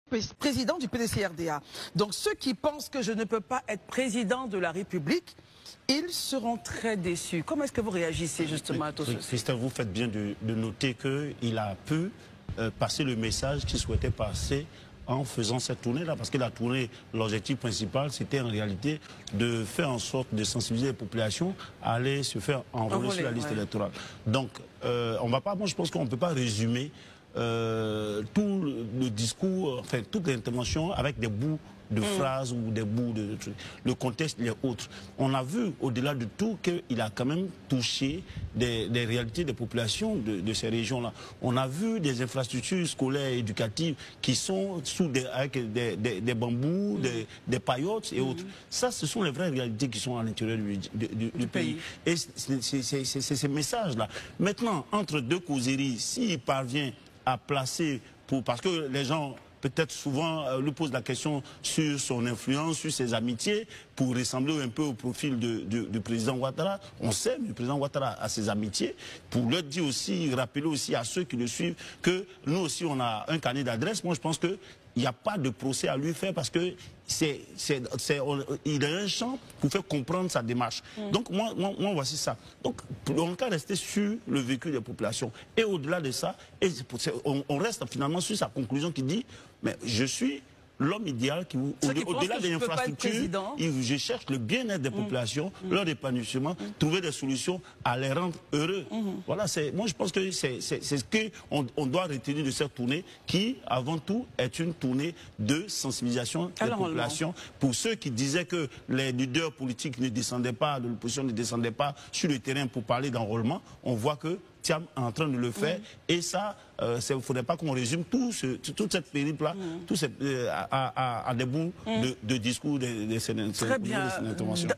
président du PDC-RDA. Donc ceux qui pensent que je ne peux pas être président de la République, ils seront très déçus. Comment est-ce que vous réagissez justement à tout ceci? Christophe, vous faites bien de noter qu'il a pu passer le message qu'il souhaitait passer en faisant cette tournée-là. Parce que la tournée, l'objectif principal, c'était en réalité de faire en sorte de sensibiliser les populations à aller se faire enrôler sur la liste électorale. Donc, on va pas, moi je pense qu'on ne peut pas résumer tout le discours, enfin toute l'intervention avec des bouts de phrases ou des bouts de trucs. Le contexte, il est autre. On a vu, au-delà de tout, qu'il a quand même touché des réalités des populations de ces régions-là. On a vu des infrastructures scolaires et éducatives qui sont avec des bambous, des paillotes et autres. Ça, ce sont les vraies réalités qui sont à l'intérieur du pays. Et c'est ces messages-là. Maintenant, entre deux causeries, s'il parvient à placer, parce que les gens peut-être souvent lui posent la question sur son influence, sur ses amitiés, pour ressembler un peu au profil du président Ouattara. On sait, le président Ouattara a ses amitiés, pour leur dire aussi, rappeler aussi à ceux qui le suivent que nous aussi on a un carnet d'adresses. Moi je pense que il n'y a pas de procès à lui faire parce que il a un champ pour faire comprendre sa démarche. Donc moi voici ça. Donc on peut rester sur le vécu des populations. Et au-delà de ça, on reste finalement sur sa conclusion qui dit, mais je suis l'homme idéal qui, au-delà des infrastructures, je cherche le bien-être des populations, leur épanouissement, trouver des solutions à les rendre heureux. Voilà, moi je pense que c'est ce qu'on doit retenir de cette tournée qui, avant tout, est une tournée de sensibilisation des populations. Pour ceux qui disaient que les leaders politiques ne descendaient pas, de l'opposition ne descendaient pas sur le terrain pour parler d'enrôlement, on voit que Thiam est en train de le faire et ça, il ne faudrait pas qu'on résume toute cette périple-là à des bouts de discours de ces interventions.